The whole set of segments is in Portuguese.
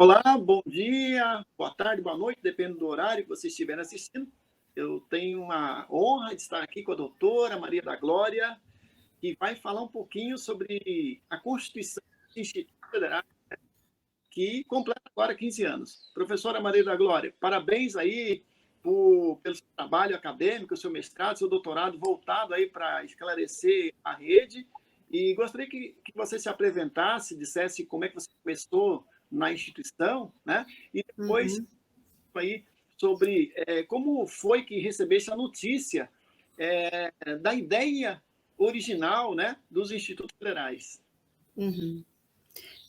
Olá, bom dia, boa tarde, boa noite, depende do horário que vocês estiverem assistindo. Eu tenho uma honra de estar aqui com a doutora Maria da Glória, que vai falar um pouquinho sobre a Constituição do Instituto Federal, que completa agora 15 anos. Professora Maria da Glória, parabéns aí pelo seu trabalho acadêmico, seu mestrado, seu doutorado voltado aí para esclarecer a rede. E gostaria que você se apresentasse, dissesse como é que você começou na instituição, né? E depois Uhum. aí sobre como foi que recebesse a notícia da ideia original, né, dos institutos federais. Uhum.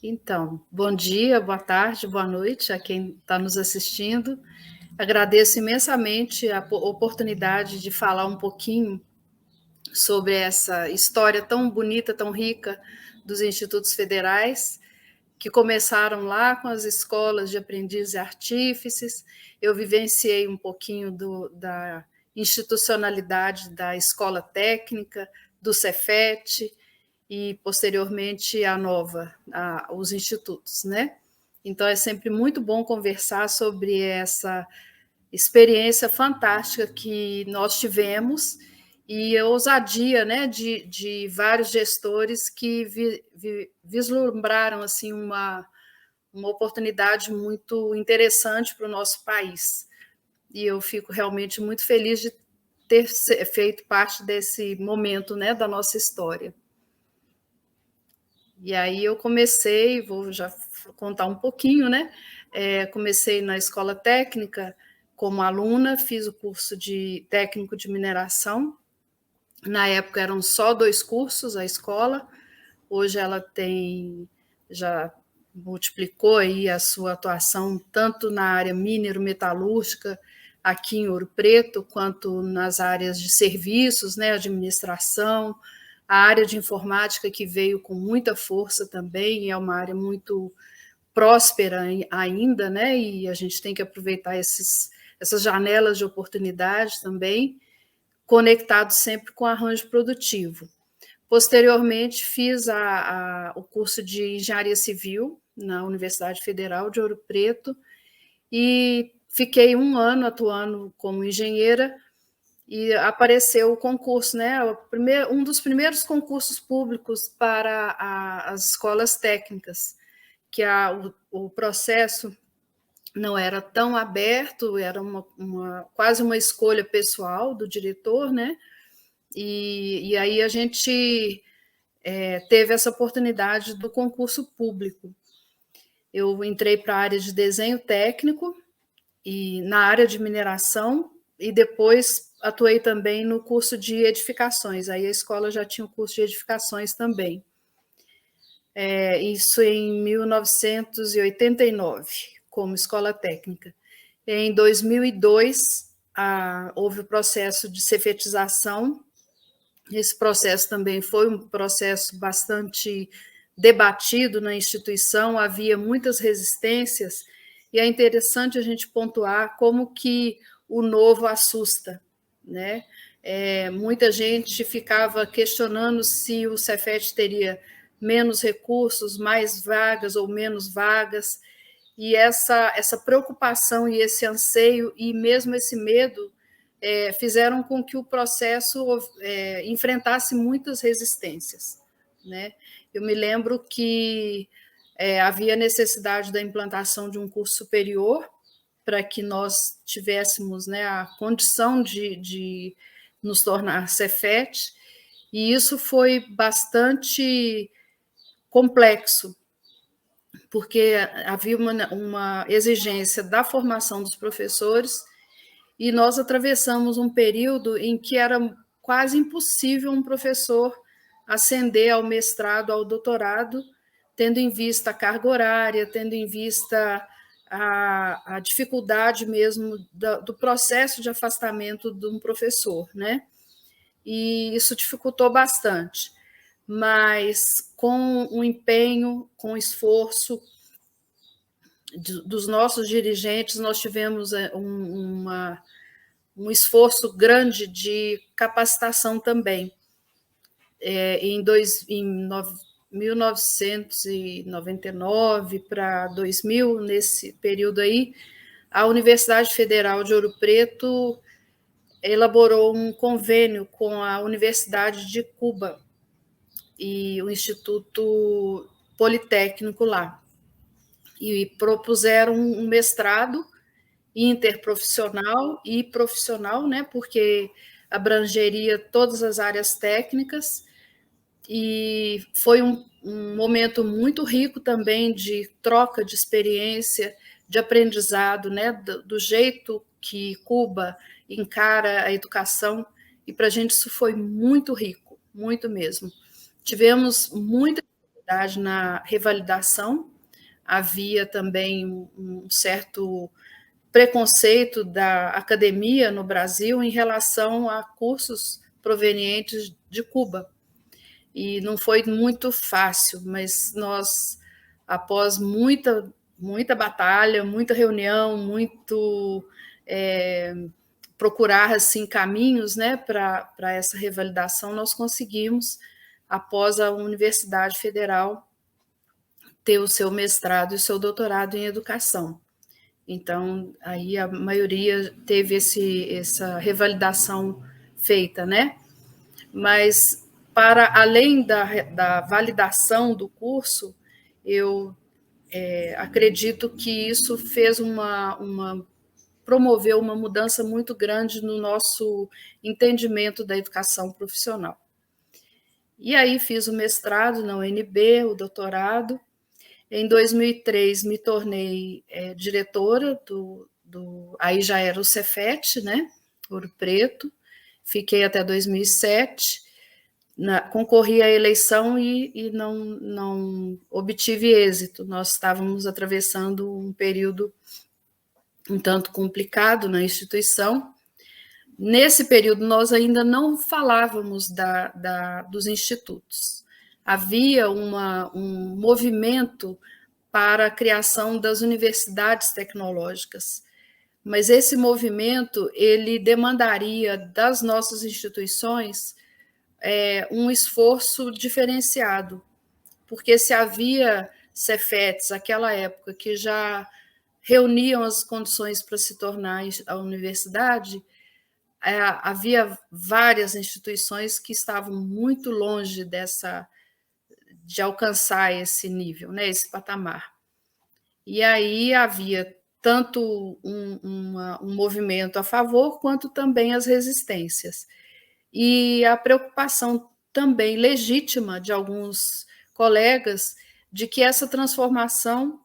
Então, bom dia, boa tarde, boa noite a quem está nos assistindo. Agradeço imensamente a oportunidade de falar um pouquinho sobre essa história tão bonita, tão rica dos institutos federais, que começaram lá com as escolas de aprendizes e artífices. Eu vivenciei um pouquinho da institucionalidade da escola técnica, do Cefet, e posteriormente os institutos, né? Então é sempre muito bom conversar sobre essa experiência fantástica que nós tivemos e a ousadia, né, de vários gestores que vislumbraram assim uma oportunidade muito interessante para o nosso país. E eu fico realmente muito feliz de ter feito parte desse momento, né, da nossa história. E aí eu comecei, vou já contar um pouquinho, né? Comecei na escola técnica como aluna, fiz o curso de técnico de mineração. Na época eram só 2 cursos a escola, hoje ela já multiplicou aí a sua atuação tanto na área minero-metalúrgica aqui em Ouro Preto, quanto nas áreas de serviços, né, administração, a área de informática que veio com muita força também, é uma área muito próspera ainda, né, e a gente tem que aproveitar essas janelas de oportunidade também, conectado sempre com arranjo produtivo. Posteriormente, fiz o curso de Engenharia Civil na Universidade Federal de Ouro Preto e fiquei 1 ano atuando como engenheira e apareceu o concurso, né? Um dos primeiros concursos públicos para as escolas técnicas, que o processo não era tão aberto, era quase uma escolha pessoal do diretor, né? E aí a gente teve essa oportunidade do concurso público. Eu entrei para a área de desenho técnico e na área de mineração, e depois atuei também no curso de edificações. Aí a escola já tinha o curso de edificações também. Isso em 1989, como escola técnica. Em 2002, houve o processo de cefetização. Esse processo também foi um processo bastante debatido na instituição, havia muitas resistências, e é interessante a gente pontuar como que o novo assusta, né? Muita gente ficava questionando se o Cefet teria menos recursos, mais vagas ou menos vagas, e essa preocupação e esse anseio e mesmo esse medo fizeram com que o processo enfrentasse muitas resistências, né? Eu me lembro que havia necessidade da implantação de um curso superior para que nós tivéssemos, né, a condição de nos tornar Cefet, e isso foi bastante complexo, porque havia uma exigência da formação dos professores, e nós atravessamos um período em que era quase impossível um professor ascender ao mestrado, ao doutorado, tendo em vista a carga horária, tendo em vista a dificuldade mesmo do processo de afastamento de um professor, né? E isso dificultou bastante. Mas com o empenho, com o esforço dos nossos dirigentes, nós tivemos um esforço grande de capacitação também. Em 1999 para 2000, nesse período aí, a Universidade Federal de Ouro Preto elaborou um convênio com a Universidade de Cuba e o Instituto Politécnico lá. E propuseram um mestrado interprofissional e profissional, né, porque abrangeria todas as áreas técnicas, e foi um momento muito rico também de troca de experiência, de aprendizado, né, do jeito que Cuba encara a educação, e para a gente isso foi muito rico, muito mesmo. Tivemos muita dificuldade na revalidação, havia também um certo preconceito da academia no Brasil em relação a cursos provenientes de Cuba. E não foi muito fácil, mas nós, após muita batalha, muita reunião, muito procurar assim caminhos, né, para essa revalidação, nós conseguimos, após a Universidade Federal ter o seu mestrado e o seu doutorado em educação. Então, aí a maioria teve essa revalidação feita, né? Mas, para além da validação do curso, eu acredito que isso fez promoveu uma mudança muito grande no nosso entendimento da educação profissional. E aí fiz o mestrado na UNB, o doutorado. Em 2003, me tornei diretora aí já era o Cefet, né, Ouro Preto, fiquei até 2007, concorri à eleição e não obtive êxito. Nós estávamos atravessando um período um tanto complicado na instituição. Nesse período, nós ainda não falávamos dos institutos. Havia um movimento para a criação das universidades tecnológicas, mas esse movimento ele demandaria das nossas instituições um esforço diferenciado, porque se havia Cefetes naquela época que já reuniam as condições para se tornar a universidade, havia várias instituições que estavam muito longe de alcançar esse nível, né, esse patamar. E aí havia tanto um movimento a favor, quanto também as resistências. E a preocupação também legítima de alguns colegas de que essa transformação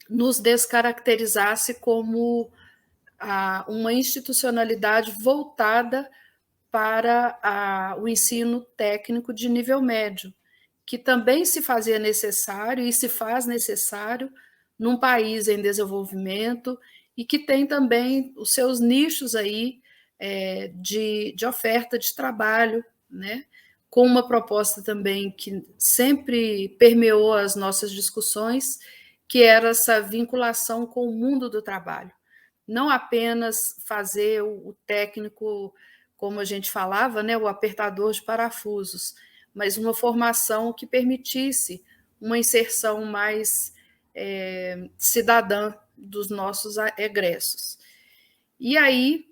nos descaracterizasse como uma institucionalidade voltada para o ensino técnico de nível médio, que também se fazia necessário e se faz necessário num país em desenvolvimento e que tem também os seus nichos aí de oferta de trabalho, né? Com uma proposta também que sempre permeou as nossas discussões, que era essa vinculação com o mundo do trabalho. Não apenas fazer o técnico, como a gente falava, né, o apertador de parafusos, mas uma formação que permitisse uma inserção mais cidadã dos nossos egressos. E aí,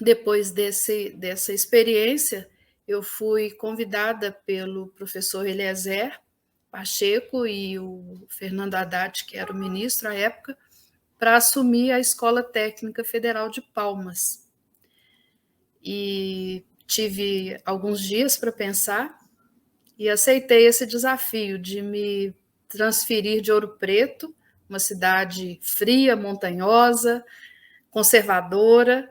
depois dessa experiência, eu fui convidada pelo professor Eliezer Pacheco e o Fernando Haddad, que era o ministro à época, para assumir a Escola Técnica Federal de Palmas. E tive alguns dias para pensar e aceitei esse desafio de me transferir de Ouro Preto, uma cidade fria, montanhosa, conservadora,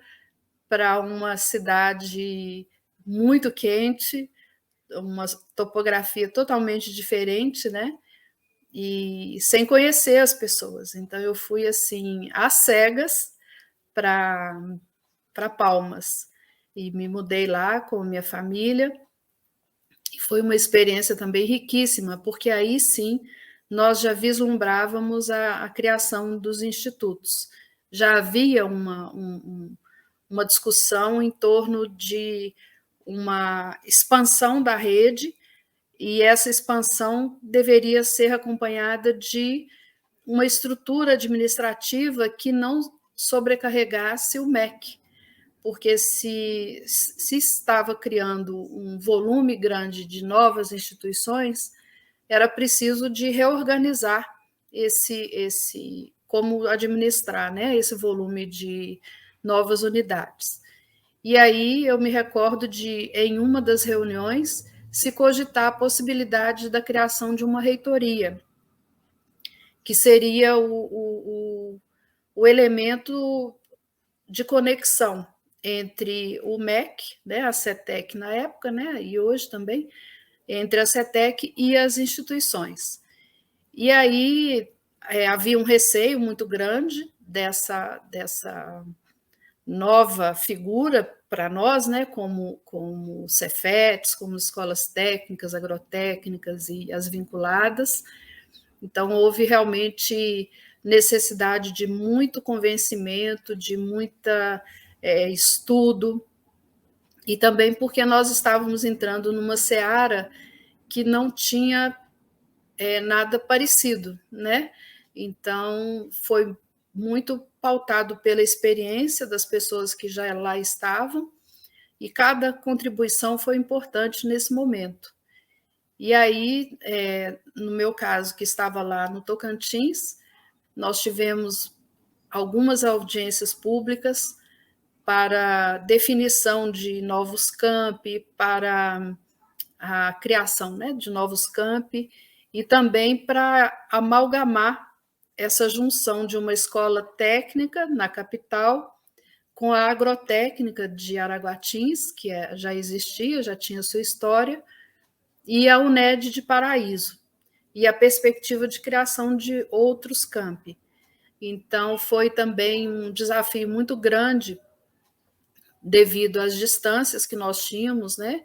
para uma cidade muito quente, uma topografia totalmente diferente, né? E sem conhecer as pessoas. Então eu fui assim às cegas para Palmas e me mudei lá com minha família. E foi uma experiência também riquíssima, porque aí sim nós já vislumbrávamos a criação dos institutos. Já havia uma discussão em torno de uma expansão da rede e essa expansão deveria ser acompanhada de uma estrutura administrativa que não sobrecarregasse o MEC, porque se estava criando um volume grande de novas instituições, era preciso de reorganizar como administrar, né, esse volume de novas unidades. E aí eu me recordo de, em uma das reuniões, se cogitar a possibilidade da criação de uma reitoria, que seria o elemento de conexão entre o MEC, né, a CETEC na época, né, e hoje também, entre a CETEC e as instituições. E aí havia um receio muito grande dessa nova figura para nós, né, como Cefetes, como escolas técnicas, agrotécnicas e as vinculadas. Então, houve realmente necessidade de muito convencimento, de muita estudo, e também porque nós estávamos entrando numa seara que não tinha nada parecido, né? Então, foi muito pautado pela experiência das pessoas que já lá estavam, e cada contribuição foi importante nesse momento. E aí, no meu caso, que estava lá no Tocantins, nós tivemos algumas audiências públicas para definição de novos campi, para a criação, né, de novos campi, e também para amalgamar essa junção de uma escola técnica na capital com a agrotécnica de Araguatins, que já existia, já tinha sua história, e a UNED de Paraíso, e a perspectiva de criação de outros campi. Então, foi também um desafio muito grande, devido às distâncias que nós tínhamos, né?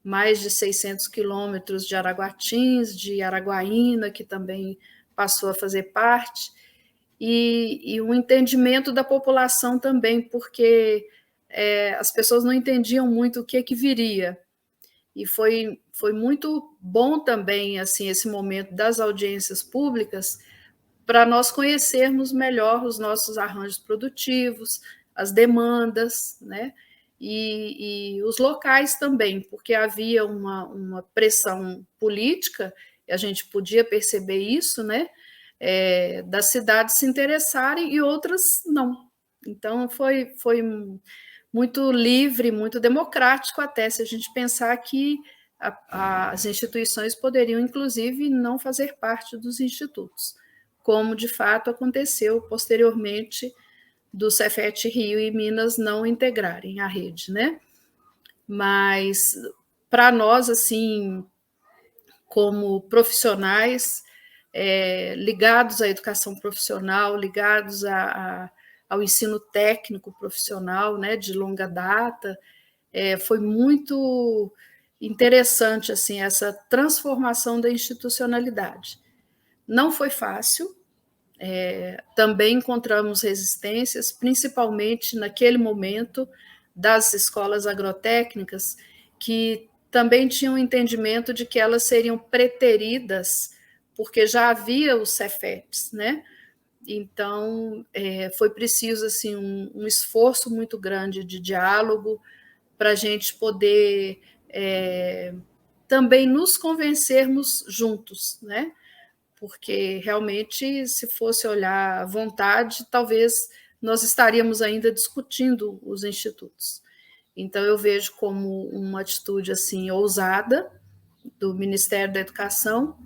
Mais de 600 quilômetros de Araguatins, de Araguaína, que também passou a fazer parte, e o entendimento da população também, porque as pessoas não entendiam muito o que viria. E foi muito bom também assim, esse momento das audiências públicas, para nós conhecermos melhor os nossos arranjos produtivos, as demandas, né? E os locais também, porque havia uma pressão política, e a gente podia perceber isso, né? Das cidades se interessarem e outras não. Então, foi muito livre, muito democrático até, se a gente pensar que as instituições poderiam, inclusive, não fazer parte dos institutos, como de fato aconteceu posteriormente do Cefet Rio e Minas não integrarem a rede, né? Mas para nós, assim, como profissionais ligados à educação profissional, ligados ao ensino técnico profissional, né, de longa data, foi muito interessante assim essa transformação da institucionalidade. Não foi fácil, também encontramos resistências, principalmente naquele momento das escolas agrotécnicas, que também tinham um entendimento de que elas seriam preteridas, porque já havia os Cefetes, né? Então, foi preciso assim, um esforço muito grande de diálogo para a gente poder também nos convencermos juntos, né? Porque realmente, se fosse olhar à vontade, talvez nós estaríamos ainda discutindo os institutos. Então, eu vejo como uma atitude assim ousada do Ministério da Educação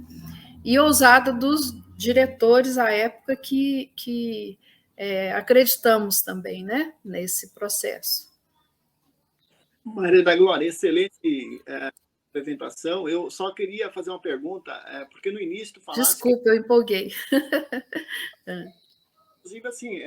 e ousada dos diretores à época que acreditamos também, né, nesse processo. Maria da Glória, excelente apresentação. Eu só queria fazer uma pergunta, porque no início tu falaste... Desculpa, eu empolguei. Inclusive, assim,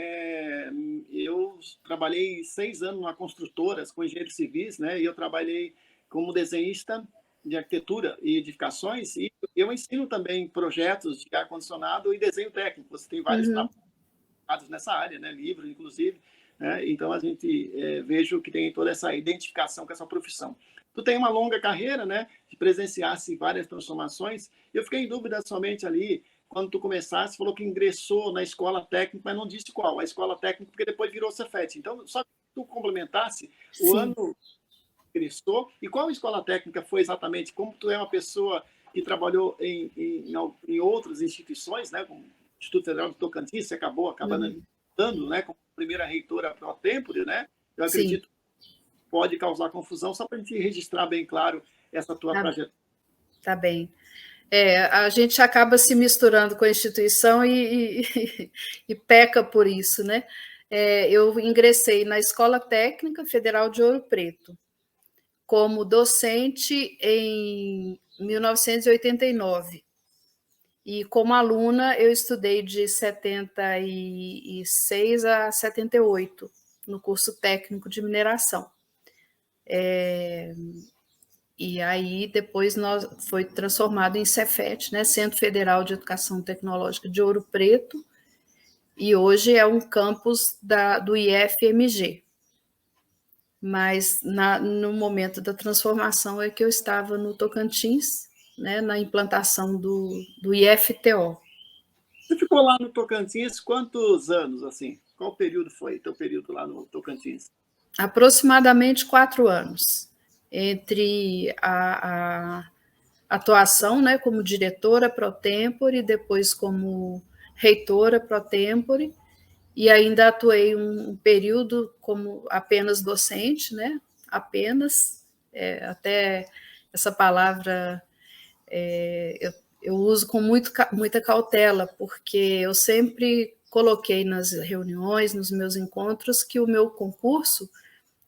eu trabalhei 6 anos na construtora com engenheiros civis, né? E eu trabalhei como desenhista de arquitetura e edificações, e eu ensino também projetos de ar-condicionado e desenho técnico. Você tem vários trabalhos nessa área, né? Livros, inclusive. né? Então, a gente vejo que tem toda essa identificação com essa profissão. Tu tem uma longa carreira, né? De presenciasse várias transformações. Eu fiquei em dúvida somente ali, quando tu começasse, falou que ingressou na escola técnica, mas não disse qual. A escola técnica, porque depois virou Cefet. Então, só que tu complementasse o Sim. ano que ingressou e qual escola técnica foi exatamente? Como tu é uma pessoa que trabalhou em outras instituições, né? Como o Instituto Federal de Tocantins, você acabando dando, né? Como primeira reitora pro tempore, né? Eu Sim. acredito pode causar confusão, só para a gente registrar bem claro essa tua trajetória. Tá bem. A gente acaba se misturando com a instituição e peca por isso, né? Eu ingressei na Escola Técnica Federal de Ouro Preto como docente em 1989. E como aluna, eu estudei de 76 a 78 no curso técnico de mineração. E aí depois foi transformado em Cefet, né, Centro Federal de Educação Tecnológica de Ouro Preto, e hoje é um campus do IFMG. Mas no momento da transformação é que eu estava no Tocantins, né, na implantação do IFTO. Você ficou lá no Tocantins quantos anos, assim? Qual período foi teu período lá no Tocantins? Aproximadamente 4 anos, entre a atuação, né, como diretora pro tempore, e depois como reitora pro tempore, e ainda atuei um período como apenas docente, né, apenas, até essa palavra eu uso com muita cautela, porque eu sempre coloquei nas reuniões, nos meus encontros, que o meu concurso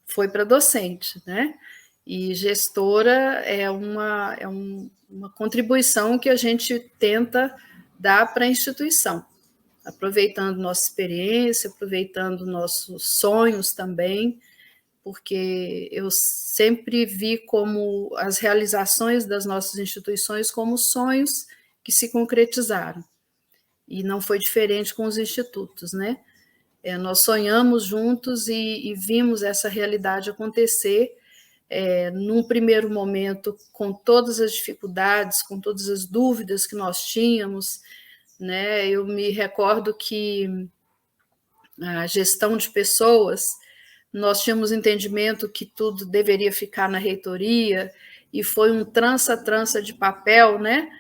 foi para docente, né? E gestora é uma contribuição que a gente tenta dar para a instituição, aproveitando nossa experiência, aproveitando nossos sonhos também, porque eu sempre vi como as realizações das nossas instituições como sonhos que se concretizaram. E não foi diferente com os institutos, né? Nós sonhamos juntos e vimos essa realidade acontecer, num primeiro momento, com todas as dificuldades, com todas as dúvidas que nós tínhamos, né? Eu me recordo que a gestão de pessoas, nós tínhamos entendimento que tudo deveria ficar na reitoria, e foi um trança de papel, né?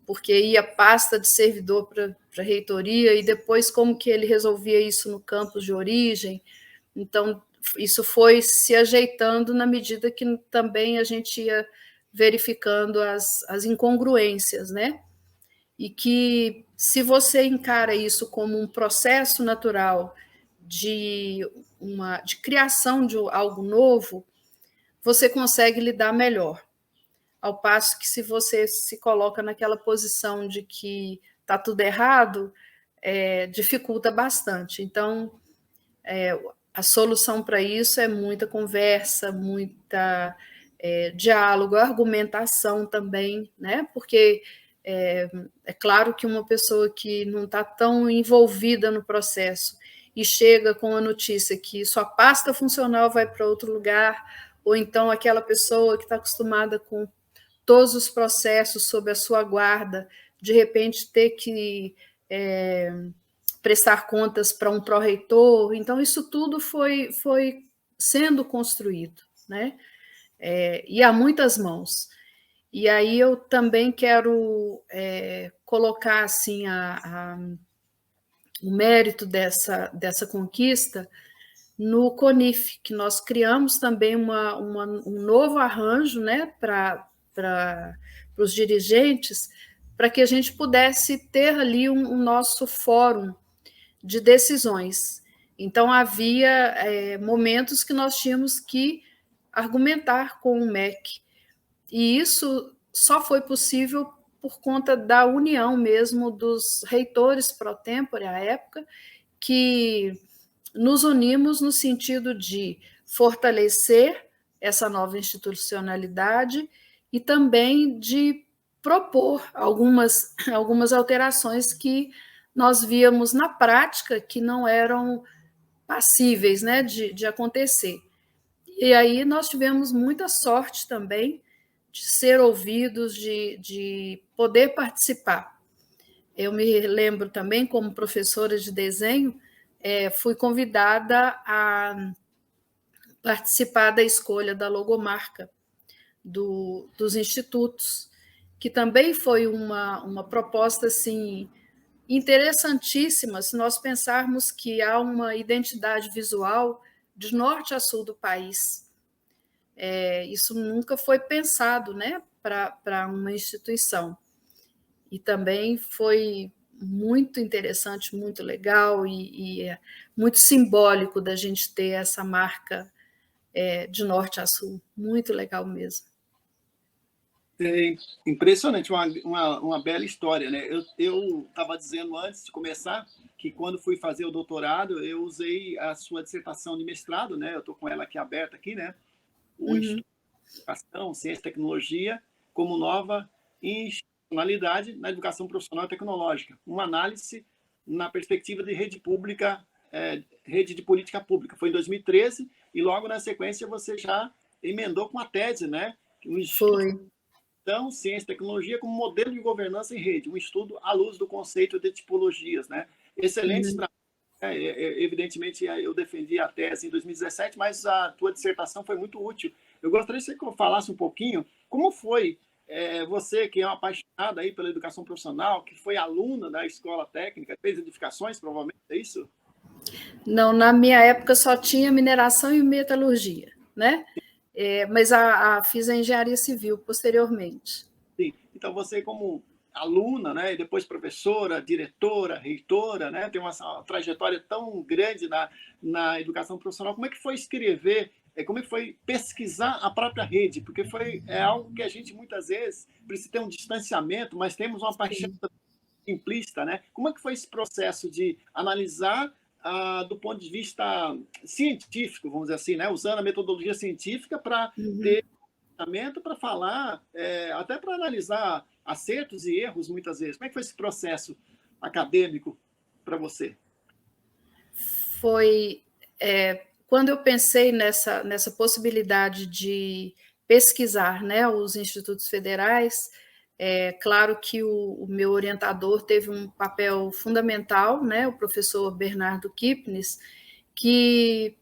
Porque ia pasta de servidor para a reitoria, e depois como que ele resolvia isso no campus de origem. Então, isso foi se ajeitando na medida que também a gente ia verificando as incongruências, né? E que, se você encara isso como um processo natural de criação de algo novo, você consegue lidar melhor. Ao passo que, se você se coloca naquela posição de que está tudo errado, dificulta bastante. Então, a solução para isso é muita conversa, muita diálogo, argumentação também, né? Porque é claro que uma pessoa que não está tão envolvida no processo e chega com a notícia que sua pasta funcional vai para outro lugar, ou então aquela pessoa que está acostumada com todos os processos sob a sua guarda, de repente ter que prestar contas para um pró-reitor. Então, isso tudo foi sendo construído, né? E há muitas mãos. E aí eu também quero colocar assim, o mérito dessa conquista no CONIF, que nós criamos também um novo arranjo, né, para os dirigentes, para que a gente pudesse ter ali um nosso fórum de decisões. Então, havia momentos que nós tínhamos que argumentar com o MEC, e isso só foi possível por conta da união mesmo dos reitores pro tempore à época, que nos unimos no sentido de fortalecer essa nova institucionalidade e também de propor algumas alterações que nós víamos na prática que não eram passíveis, né, de acontecer. E aí nós tivemos muita sorte também de ser ouvidos, de poder participar. Eu me lembro também, como professora de desenho, fui convidada a participar da escolha da logomarca dos institutos, que também foi uma proposta assim, interessantíssima, se nós pensarmos que há uma identidade visual de norte a sul do país. Isso nunca foi pensado, né, para uma instituição. E também foi muito interessante, muito legal e é muito simbólico da gente ter essa marca de norte a sul. Muito legal mesmo. É impressionante, uma bela história, né? Eu estava dizendo antes de começar que quando fui fazer o doutorado, eu usei a sua dissertação de mestrado, né? Eu estou com ela aqui aberta aqui, né? O Instituto de Educação, Ciência e Tecnologia como nova institucionalidade na educação profissional e tecnológica. Uma análise na perspectiva de rede pública, rede de política pública. Foi em 2013 e logo na sequência você já emendou com a tese, né? Foi. Então, ciência e tecnologia como modelo de governança em rede, um estudo à luz do conceito de tipologias, né? Excelentes trabalhos. Evidentemente, eu defendi a tese em 2017, mas a tua dissertação foi muito útil. Eu gostaria que você falasse um pouquinho como foi você, que é uma apaixonada aí pela educação profissional, que foi aluna da escola técnica, fez edificações, provavelmente, é isso? Não, na minha época só tinha mineração e metalurgia, né? Mas fiz a engenharia civil posteriormente. Sim. Então, você como aluna, né, e depois professora, diretora, reitora, né, tem uma trajetória tão grande na educação profissional. Como é que foi escrever, como é que foi pesquisar a própria rede? Porque é algo que a gente muitas vezes precisa ter um distanciamento, mas temos uma paixão implícita, né? Como é que foi esse processo de analisar do ponto de vista científico, vamos dizer assim, né, usando a metodologia científica para ter para falar, até para analisar acertos e erros, muitas vezes. Como é que foi esse processo acadêmico para você? Foi quando eu pensei nessa possibilidade de pesquisar, né, os institutos federais. Claro que o meu orientador teve um papel fundamental, né, o professor Bernardo Kipnis, que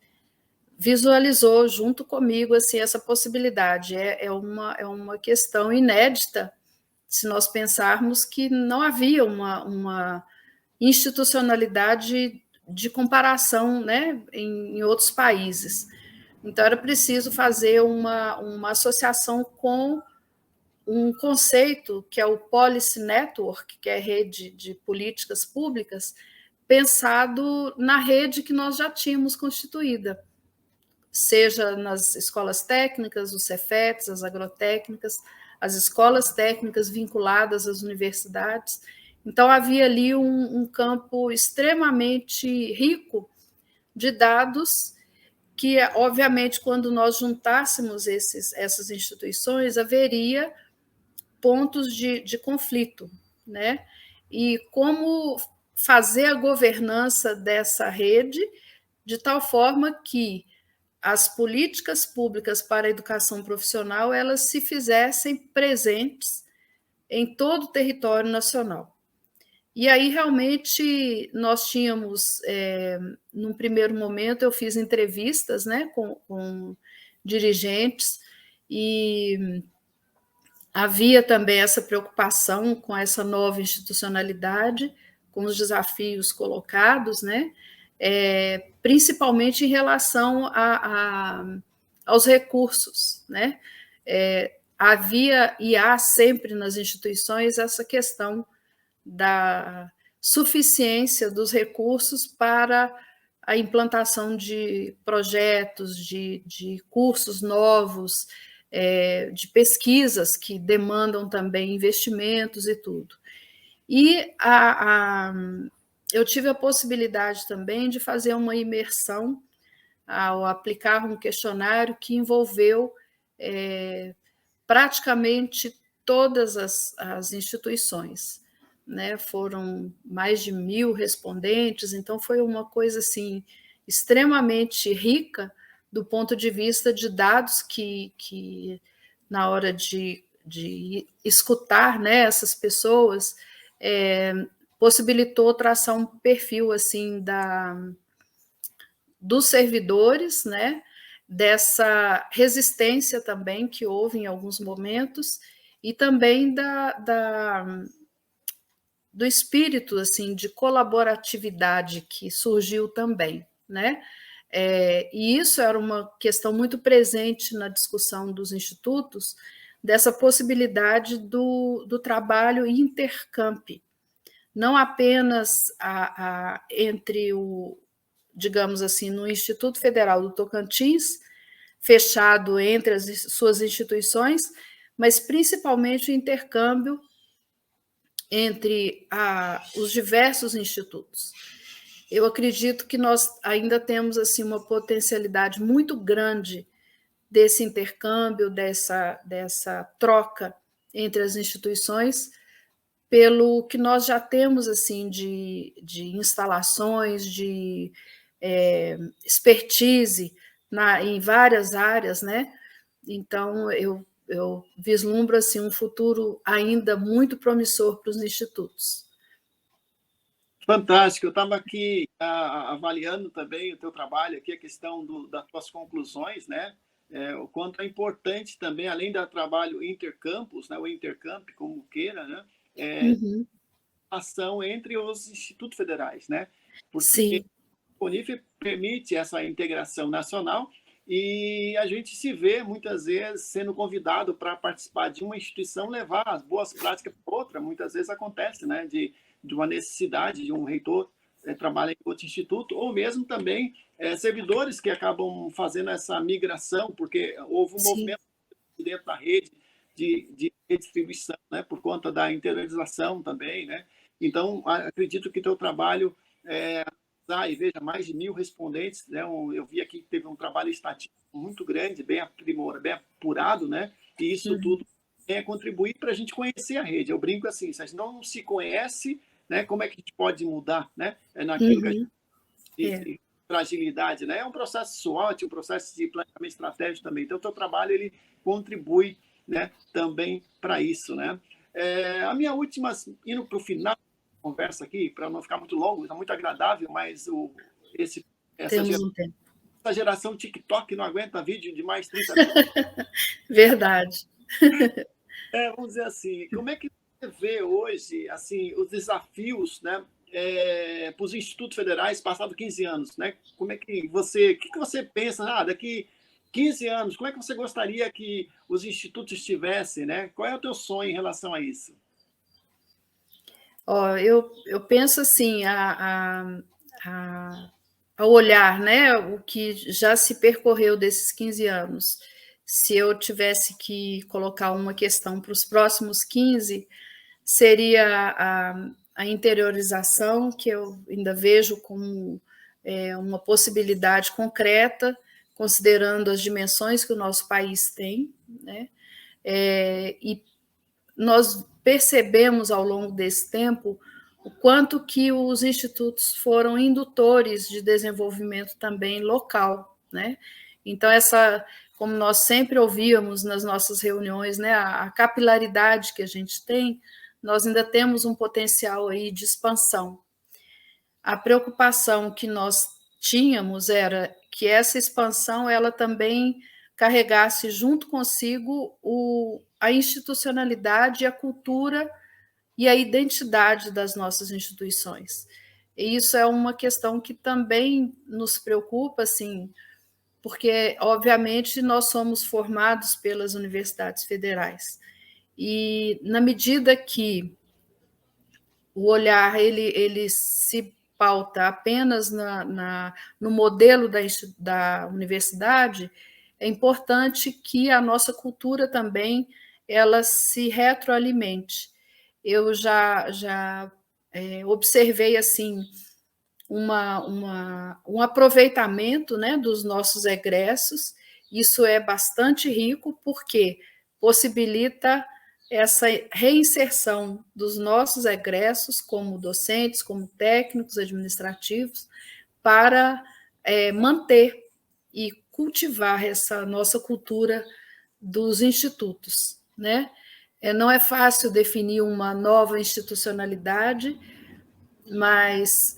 visualizou junto comigo assim, essa possibilidade. É uma questão inédita se nós pensarmos que não havia uma institucionalidade de comparação, né, em outros países. Então, era preciso fazer uma associação com um conceito que é o Policy Network, que é a rede de políticas públicas, pensado na rede que nós já tínhamos constituída, seja nas escolas técnicas, os Cefetes, as agrotécnicas, as escolas técnicas vinculadas às universidades. Então, havia ali um campo extremamente rico de dados que, obviamente, quando nós juntássemos essas instituições, haveria pontos de conflito, né? E como fazer a governança dessa rede de tal forma que as políticas públicas para a educação profissional elas se fizessem presentes em todo o território nacional. E aí, realmente, nós tínhamos, num primeiro momento, eu fiz entrevistas, né, com dirigentes, e havia também essa preocupação com essa nova institucionalidade, com os desafios colocados, né, principalmente em relação aos recursos, né? Havia e há sempre nas instituições essa questão da suficiência dos recursos para a implantação de projetos, de cursos novos, de pesquisas que demandam também investimentos e tudo. E eu tive a possibilidade também de fazer uma imersão ao aplicar um questionário que envolveu praticamente todas as instituições, né? Foram mais de 1.000 respondentes, então foi uma coisa assim extremamente rica do ponto de vista de dados que na hora de escutar, né, essas pessoas, possibilitou traçar um perfil assim dos servidores, né, dessa resistência também que houve em alguns momentos, e também do espírito assim de colaboratividade que surgiu também, né? E isso era uma questão muito presente na discussão dos institutos, dessa possibilidade do trabalho intercamp, não apenas entre digamos assim, no Instituto Federal do Tocantins, fechado entre as suas instituições, mas principalmente o intercâmbio entre os diversos institutos. Eu acredito que nós ainda temos assim uma potencialidade muito grande desse intercâmbio, dessa troca entre as instituições, pelo que nós já temos assim de instalações, de expertise em várias áreas, né? Então, eu vislumbro assim, um futuro ainda muito promissor para os institutos. Fantástico. Eu estava aqui avaliando também o teu trabalho, aqui a questão das tuas conclusões, né? O quanto é importante também, além do trabalho intercampus, né? O intercamp, como queira, né? Uhum. Ação entre os institutos federais, né? Sim. O Unif permite essa integração nacional e a gente se vê muitas vezes sendo convidado para participar de uma instituição, levar as boas práticas para outra. Muitas vezes acontece, né, de uma necessidade de um reitor trabalhar em outro instituto, ou mesmo também servidores que acabam fazendo essa migração, porque houve um Sim. movimento dentro da rede de redistribuição, né, por conta da interiorização também, né? Então, acredito que teu trabalho e veja, mais de 1.000 respondentes, né? Eu vi aqui que teve um trabalho estatístico muito grande, bem aprimorado, bem apurado, né? E isso tudo contribuir para a gente conhecer a rede. Eu brinco assim, se a gente não se conhece, né? Como é que a gente pode mudar, né? Naquilo que a gente diz, fragilidade, né? É um processo SWOT, um processo de planejamento estratégico também. Então, o teu trabalho ele contribui, né? Também para isso, né? A minha última, indo para o final conversa aqui, para não ficar muito longo, está muito agradável, mas essa geração TikTok não aguenta vídeo de mais 30 minutos. Verdade. Vamos dizer assim, como é que você vê hoje assim, os desafios, né, para os institutos federais passados 15 anos? Né? Como é que o que você pensa, daqui 15 anos, como é que você gostaria que os institutos estivessem? Né? Qual é o teu sonho em relação a isso? Eu penso assim, ao olhar, né, o que já se percorreu desses 15 anos, se eu tivesse que colocar uma questão para os próximos 15, seria a interiorização, que eu ainda vejo como uma possibilidade concreta, considerando as dimensões que o nosso país tem, né? E nós percebemos ao longo desse tempo o quanto que os institutos foram indutores de desenvolvimento também local, né? Então, como nós sempre ouvíamos nas nossas reuniões, né, a capilaridade que a gente tem, nós ainda temos um potencial aí de expansão. A preocupação que nós tínhamos era que essa expansão ela também carregasse junto consigo a institucionalidade, a cultura e a identidade das nossas instituições. E isso é uma questão que também nos preocupa, assim, porque, obviamente, nós somos formados pelas universidades federais. E, na medida que o olhar ele se pauta apenas no modelo da universidade, é importante que a nossa cultura também ela se retroalimente. Eu já observei assim um aproveitamento, né, dos nossos egressos. Isso é bastante rico porque possibilita essa reinserção dos nossos egressos como docentes, como técnicos administrativos, para manter e cultivar essa nossa cultura dos institutos, né? Não é fácil definir uma nova institucionalidade, mas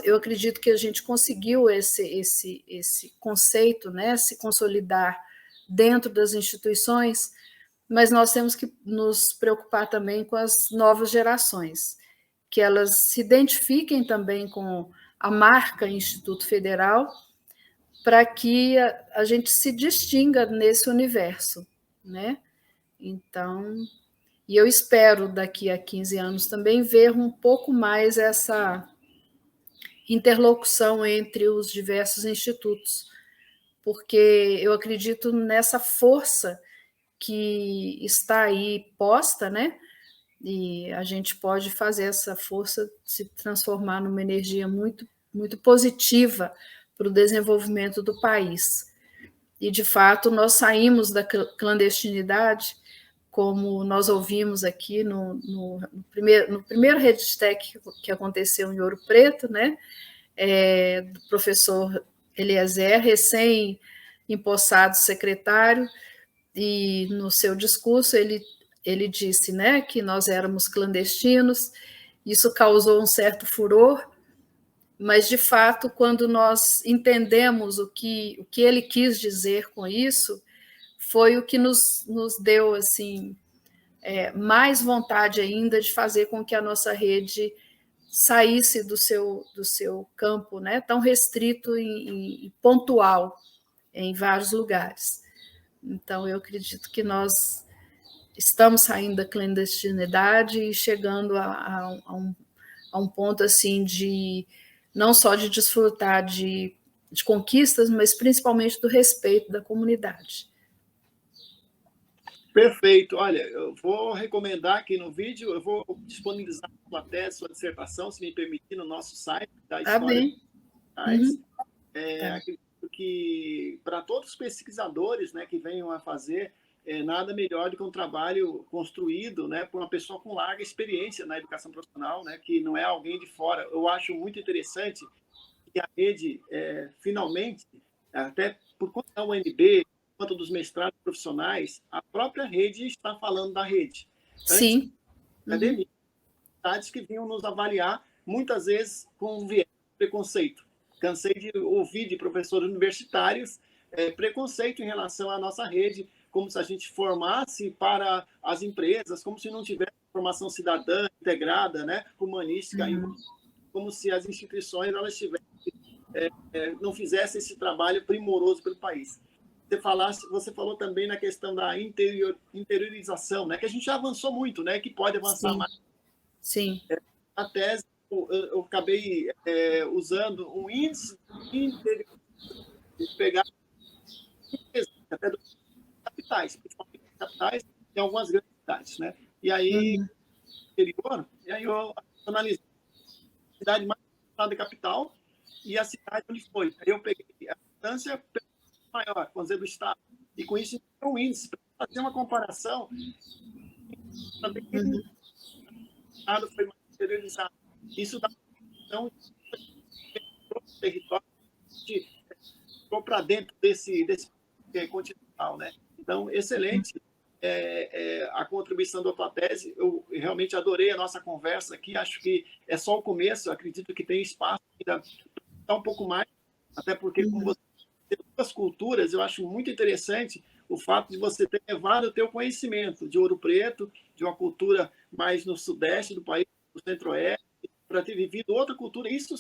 eu acredito que a gente conseguiu esse conceito, né, se consolidar dentro das instituições, mas nós temos que nos preocupar também com as novas gerações, que elas se identifiquem também com a marca Instituto Federal, para que a gente se distinga nesse universo, né? Então, e eu espero daqui a 15 anos também ver um pouco mais essa interlocução entre os diversos institutos, porque eu acredito nessa força que está aí posta, né? E a gente pode fazer essa força se transformar numa energia muito, muito positiva para o desenvolvimento do país. E, de fato, nós saímos da clandestinidade, como nós ouvimos aqui no primeiro RedeTech que aconteceu em Ouro Preto, né? Do professor Eliezer, recém-empossado secretário, e no seu discurso ele disse, né, que nós éramos clandestinos. Isso causou um certo furor, mas, de fato, quando nós entendemos o que ele quis dizer com isso, foi o que nos deu assim, mais vontade ainda de fazer com que a nossa rede saísse do seu campo, né, tão restrito e pontual em vários lugares. Então, eu acredito que nós estamos saindo da clandestinidade e chegando a um ponto assim de não só de desfrutar de conquistas, mas principalmente do respeito da comunidade. Perfeito. Olha, eu vou recomendar aqui no vídeo, eu vou disponibilizar a sua tese, sua dissertação, se me permitir, no nosso site da História. Uhum. Acredito que para todos os pesquisadores, né, que venham a fazer, nada melhor do que um trabalho construído, né, por uma pessoa com larga experiência na educação profissional, né, que não é alguém de fora. Eu acho muito interessante que a rede, finalmente, até por conta da UNB, por conta dos mestrados profissionais, a própria rede está falando da rede. Sim. Academias, que vinham nos avaliar, muitas vezes com viés de preconceito. Cansei de ouvir de professores universitários preconceito em relação à nossa rede, como se a gente formasse para as empresas, como se não tivesse formação cidadã integrada, né, humanística, como se as instituições elas tivessem, não fizessem esse trabalho primoroso pelo país. Você falou também na questão da interiorização, né, que a gente já avançou muito, né, que pode avançar mais. Sim. A tese, eu acabei usando um índice de pegar até dos capitais, principalmente capitais, e algumas grandes cidades, né? E aí, interior, e aí eu analisei a cidade mais da capital e a cidade onde foi. Aí eu peguei a distância maior, vamos dizer, do estado, e com isso um índice para fazer uma comparação. Também o estado foi mais interiorizado. Isso dá então território para dentro desse continental, né? Então, excelente a contribuição da tua tese. Eu realmente adorei a nossa conversa aqui. Acho que é só o começo. Acredito que tem espaço ainda para um pouco mais, até porque como você tem duas culturas, eu acho muito interessante o fato de você ter levado o teu conhecimento de Ouro Preto, de uma cultura mais no sudeste do país, no centro-oeste, para ter vivido outra cultura. Isso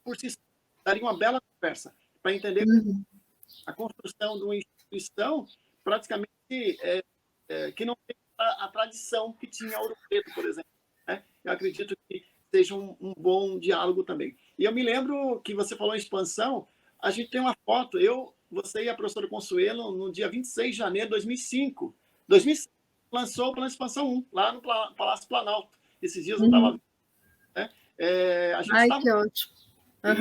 por si daria uma bela conversa para entender a construção de uma instituição praticamente que não tem a tradição que tinha Ouro Preto, por exemplo, né? Eu acredito que seja um bom diálogo também. E eu me lembro que você falou em expansão, a gente tem uma foto, você e a professora Consuelo, no dia 26 de janeiro de 2005. 2005 lançou o Plano de Expansão 1, lá no Palácio Planalto. Esses dias eu estava vendo, né? A gente estava... Que ótimo.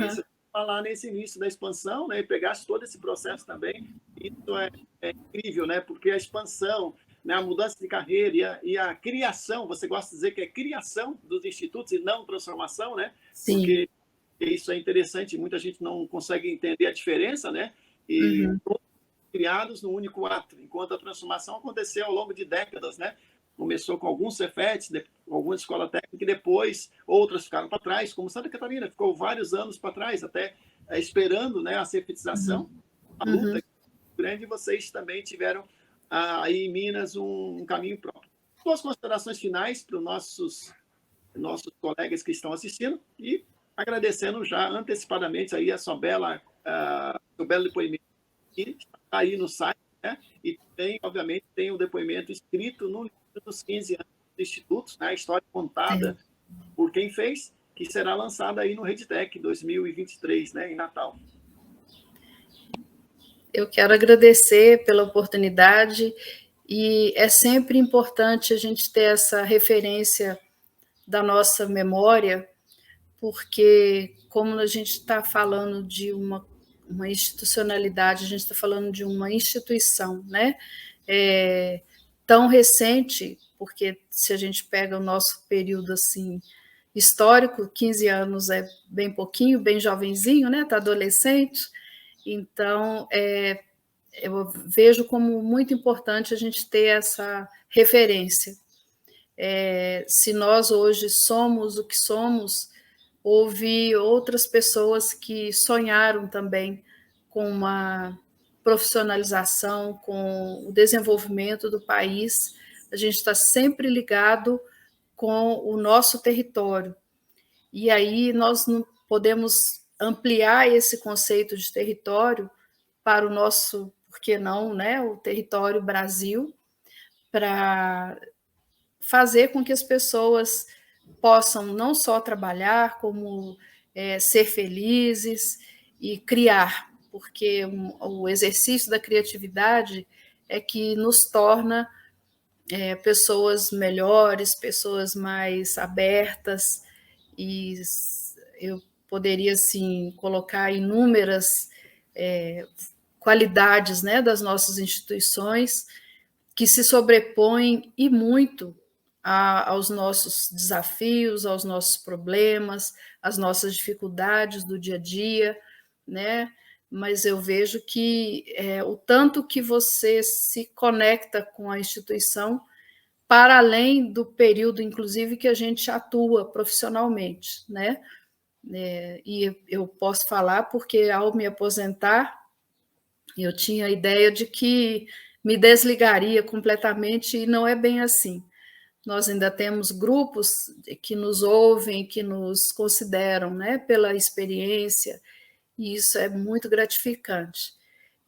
Isso, falar nesse início da expansão, né, e pegasse todo esse processo também, isso é incrível, né, porque a expansão, né, a mudança de carreira e a criação, você gosta de dizer que é criação dos institutos e não transformação, né, Sim. porque isso é interessante, muita gente não consegue entender a diferença, né? E todos criados num único ato, enquanto a transformação aconteceu ao longo de décadas, né? Começou com alguns Cefetes, algumas escolas técnicas, e depois outras ficaram para trás, como Santa Catarina, ficou vários anos para trás, até esperando, né, a cefetização, a luta grande, vocês também tiveram aí em Minas um caminho próprio. Duas considerações finais para os nossos colegas que estão assistindo e agradecendo já antecipadamente aí a seu belo depoimento que está aí no site, né? E tem, obviamente, tem o depoimento escrito no livro dos 15 anos do Instituto, né? A história contada por quem fez, que será lançada aí no RedTech 2023, né? Em Natal. Eu quero agradecer pela oportunidade e é sempre importante a gente ter essa referência da nossa memória, porque como a gente está falando de uma institucionalidade, a gente está falando de uma instituição, né? Tão recente, porque se a gente pega o nosso período assim histórico, 15 anos é bem pouquinho, bem jovenzinho, né? Está adolescente. Então, eu vejo como muito importante a gente ter essa referência. Se nós hoje somos o que somos, houve outras pessoas que sonharam também com uma profissionalização, com o desenvolvimento do país. A gente está sempre ligado com o nosso território. E aí nós não podemos ampliar esse conceito de território para o nosso, por que não, né, o território Brasil, para fazer com que as pessoas possam não só trabalhar, como ser felizes e criar, porque o exercício da criatividade é que nos torna pessoas melhores, pessoas mais abertas, e eu poderia assim colocar inúmeras qualidades, né, das nossas instituições que se sobrepõem e muito aos nossos desafios, aos nossos problemas, às nossas dificuldades do dia a dia, né? Mas eu vejo que o tanto que você se conecta com a instituição, para além do período, inclusive, que a gente atua profissionalmente, né? E eu posso falar porque, ao me aposentar, eu tinha a ideia de que me desligaria completamente, e não é bem assim. Nós ainda temos grupos que nos ouvem, que nos consideram, né, pela experiência, e isso é muito gratificante.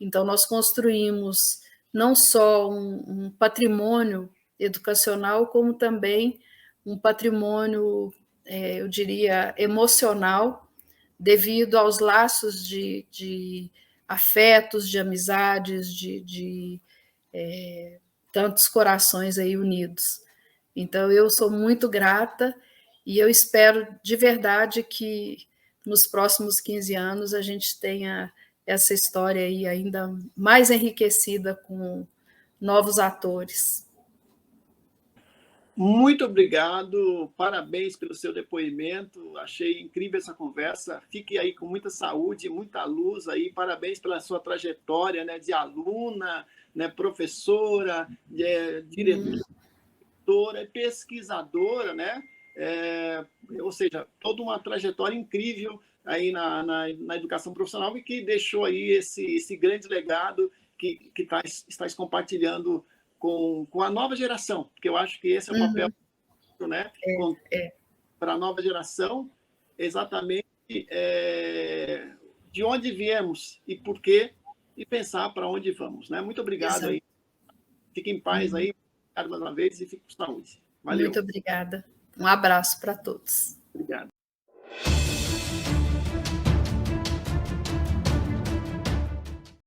Então, nós construímos não só um patrimônio educacional, como também um patrimônio, eu diria, emocional, devido aos laços de afetos, de amizades, de tantos corações aí unidos. Então, eu sou muito grata e eu espero de verdade que nos próximos 15 anos a gente tenha essa história aí ainda mais enriquecida com novos atores. Muito obrigado, parabéns pelo seu depoimento, achei incrível essa conversa, fique aí com muita saúde, muita luz aí, parabéns pela sua trajetória, né, de aluna, né, professora, diretora, pesquisadora, né, ou seja, toda uma trajetória incrível aí na educação profissional e que deixou aí esse grande legado que está compartilhando com a nova geração, porque eu acho que esse é o papel, né? Para a nova geração, exatamente de onde viemos e por quê, e pensar para onde vamos, né? Muito obrigado aí. Fique em paz aí, obrigado mais uma vez e fique com saúde. Valeu. Muito obrigada. Um abraço para todos. Obrigado.